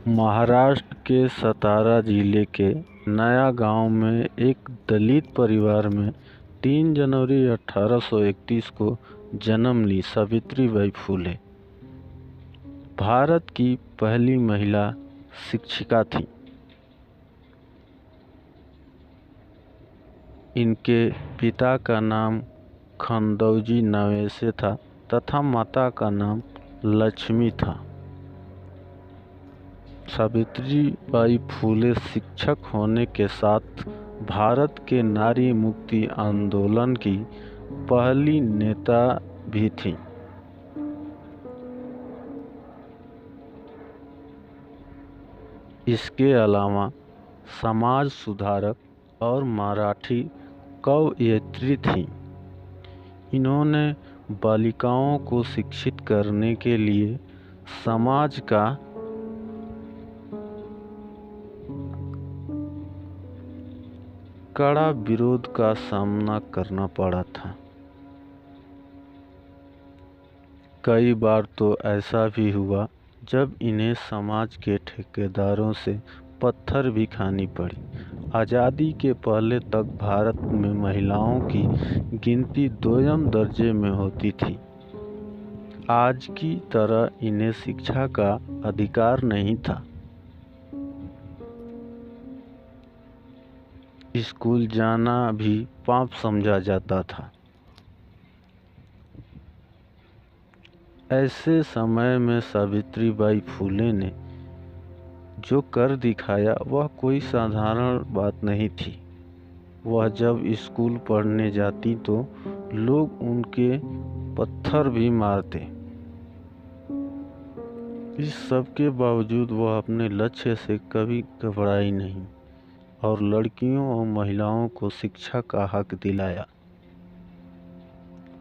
महाराष्ट्र के सतारा जिले के नया गांव में एक दलित परिवार में 3 जनवरी 1831 को जन्म ली सावित्रीबाई फुले। भारत की पहली महिला शिक्षिका थीं। इनके पिता का नाम खंडोजी नवेसे था तथा माता का नाम लक्ष्मी था। सावित्रीबाई फुले शिक्षक होने के साथ भारत के नारी मुक्ति आंदोलन की पहली नेता भी थीं। इसके अलावा समाज सुधारक और मराठी कवयित्री थीं। इन्होंने बालिकाओं को शिक्षित करने के लिए समाज का कड़ा विरोध का सामना करना पड़ा था। कई बार तो ऐसा भी हुआ जब इन्हें समाज के ठेकेदारों से पत्थर भी खानी पड़ी। आज़ादी के पहले तक भारत में महिलाओं की गिनती 2ym दर्जे में होती थी। आज की तरह इन्हें शिक्षा का अधिकार नहीं था। स्कूल जाना भी पाप समझा जाता था। ऐसे समय में सावित्रीबाई फुले ने जो कर दिखाया वह कोई साधारण बात नहीं थी। वह जब स्कूल पढ़ने जाती तो लोग उनके पत्थर भी मारते। इस सब के बावजूद वह अपने लक्ष्य से कभी घबराई नहीं और लड़कियों और महिलाओं को शिक्षा का हक दिलाया।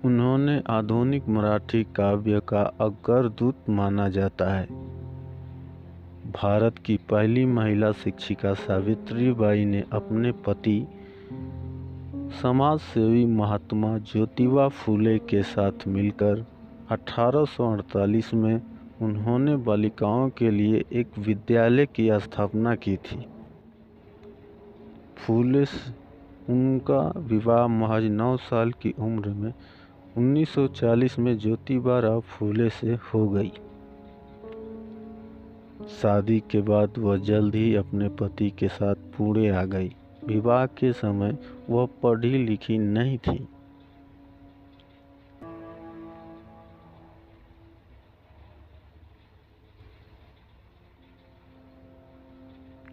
उन्होंने आधुनिक मराठी काव्य का अग्रदूत माना जाता है। भारत की पहली महिला शिक्षिका सावित्रीबाई ने अपने पति समाजसेवी महात्मा ज्योतिबा फुले के साथ मिलकर 1848 में उन्होंने बालिकाओं के लिए एक विद्यालय की स्थापना की थी। फुले उनका विवाह महज 9 साल की उम्र में 1940 में ज्योतिबा राव फुले से हो गई। शादी के बाद वह जल्द ही अपने पति के साथ पुणे आ गई। विवाह के समय वह पढ़ी लिखी नहीं थी।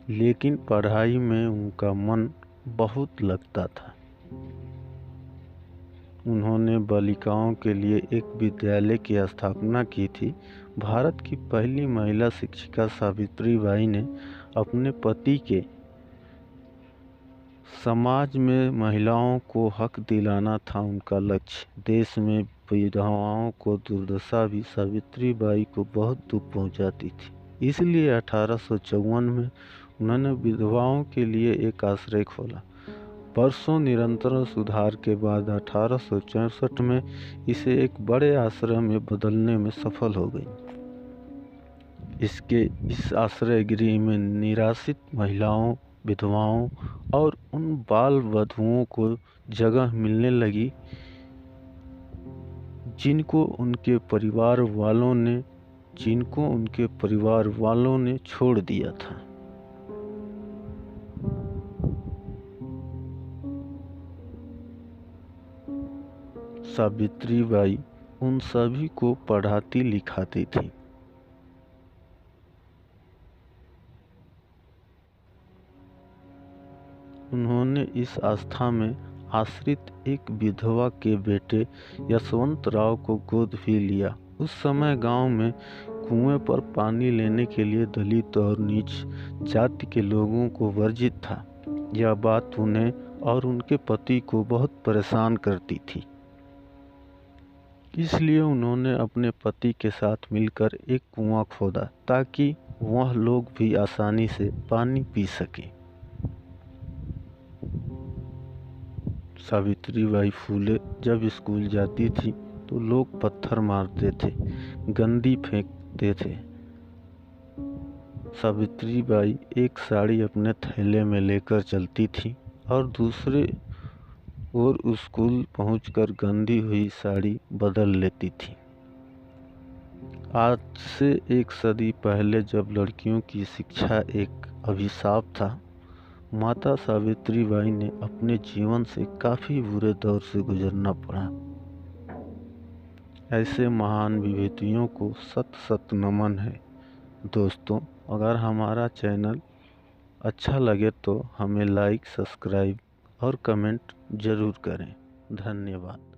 लेकिन पढ़ाई में उनका मन बहुत लगता था। उन्होंने बालिकाओं के लिए एक विद्यालय की स्थापना की थी। भारत की पहली महिला शिक्षिका सावित्रीबाई ने अपने पति के समाज में महिलाओं को हक दिलाना था उनका लक्ष्य। देश में विधवाओं को दुर्दशा भी सावित्रीबाई को बहुत दुख पहुंचाती थी। इसलिए 1854 में उन्होंने विधवाओं के लिए एक आश्रय खोला। वर्षों निरंतर सुधार के बाद 1864 में इसे एक बड़े आश्रय में बदलने में सफल हो गई। इस आश्रय गृह में निराश्रित महिलाओं, विधवाओं और उन बाल वधुओं को जगह मिलने लगी जिनको उनके परिवार वालों ने छोड़ दिया था। सावित्रीबाई उन सभी को पढ़ाती लिखाती थी। उन्होंने इस आस्था में आश्रित एक विधवा के बेटे यशवंत राव को गोद भी लिया। उस समय गांव में कुएं पर पानी लेने के लिए दलित और नीच जाति के लोगों को वर्जित था। यह बात उन्हें और उनके पति को बहुत परेशान करती थी। इसलिए उन्होंने अपने पति के साथ मिलकर एक कुआं खोदा ताकि वह लोग भी आसानी से पानी पी सकें। सावित्रीबाई फुले जब स्कूल जाती थी तो लोग पत्थर मारते थे, गंदी फेंकते थे। सावित्री बाई एक साड़ी अपने थैले में लेकर चलती थी और दूसरे ओर स्कूल पहुंचकर गंदी हुई साड़ी बदल लेती थी। आज से एक सदी पहले जब लड़कियों की शिक्षा एक अभिशाप था, माता सावित्री बाई ने अपने जीवन से काफ़ी बुरे दौर से गुजरना पड़ा। ऐसे महान विभूतियों को सत सत नमन है। दोस्तों, अगर हमारा चैनल अच्छा लगे तो हमें लाइक, सब्सक्राइब और कमेंट ज़रूर करें। धन्यवाद।